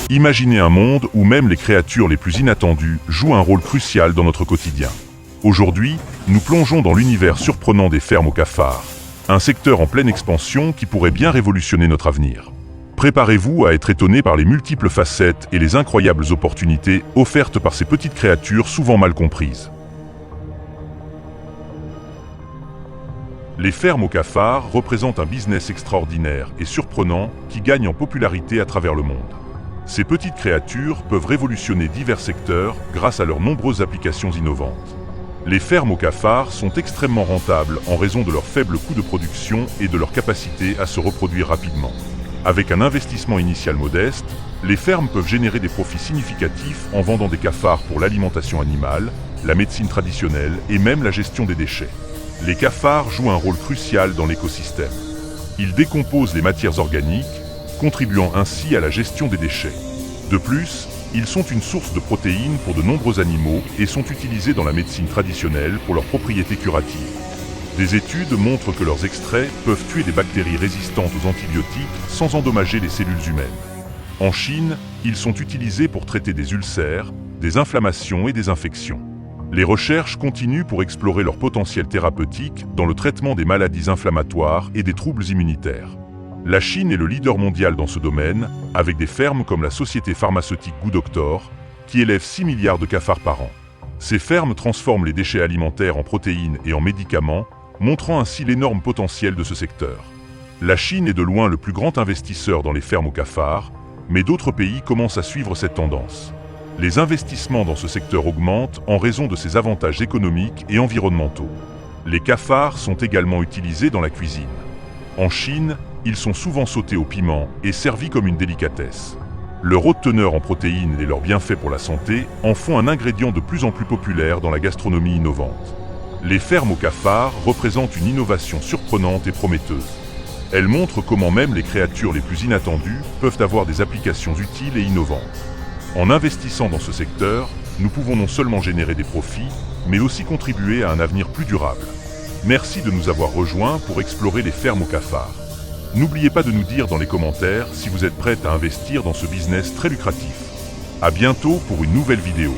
Imaginez un monde où même les créatures les plus inattendues jouent un rôle crucial dans notre quotidien. Aujourd'hui, nous plongeons dans l'univers surprenant des fermes aux cafards, un secteur en pleine expansion qui pourrait bien révolutionner notre avenir. Préparez-vous à être étonné par les multiples facettes et les incroyables opportunités offertes par ces petites créatures souvent mal comprises. Les fermes aux cafards représentent un business extraordinaire et surprenant qui gagne en popularité à travers le monde. Ces petites créatures peuvent révolutionner divers secteurs grâce à leurs nombreuses applications innovantes. Les fermes aux cafards sont extrêmement rentables en raison de leur faible coût de production et de leur capacité à se reproduire rapidement. Avec un investissement initial modeste, les fermes peuvent générer des profits significatifs en vendant des cafards pour l'alimentation animale, la médecine traditionnelle et même la gestion des déchets. Les cafards jouent un rôle crucial dans l'écosystème. Ils décomposent les matières organiques, contribuant ainsi à la gestion des déchets. De plus, ils sont une source de protéines pour de nombreux animaux et sont utilisés dans la médecine traditionnelle pour leurs propriétés curatives. Des études montrent que leurs extraits peuvent tuer des bactéries résistantes aux antibiotiques sans endommager les cellules humaines. En Chine, ils sont utilisés pour traiter des ulcères, des inflammations et des infections. Les recherches continuent pour explorer leur potentiel thérapeutique dans le traitement des maladies inflammatoires et des troubles immunitaires. La Chine est le leader mondial dans ce domaine, avec des fermes comme la société pharmaceutique GoodDoctor, qui élève 6 milliards de cafards par an. Ces fermes transforment les déchets alimentaires en protéines et en médicaments, montrant ainsi l'énorme potentiel de ce secteur. La Chine est de loin le plus grand investisseur dans les fermes aux cafards, mais d'autres pays commencent à suivre cette tendance. Les investissements dans ce secteur augmentent en raison de ses avantages économiques et environnementaux. Les cafards sont également utilisés dans la cuisine. En Chine, ils sont souvent sautés au piment et servis comme une délicatesse. Leur haute teneur en protéines et leurs bienfaits pour la santé en font un ingrédient de plus en plus populaire dans la gastronomie innovante. Les fermes aux cafards représentent une innovation surprenante et prometteuse. Elles montrent comment même les créatures les plus inattendues peuvent avoir des applications utiles et innovantes. En investissant dans ce secteur, nous pouvons non seulement générer des profits, mais aussi contribuer à un avenir plus durable. Merci de nous avoir rejoints pour explorer les fermes aux cafards. N'oubliez pas de nous dire dans les commentaires si vous êtes prête à investir dans ce business très lucratif. À bientôt pour une nouvelle vidéo.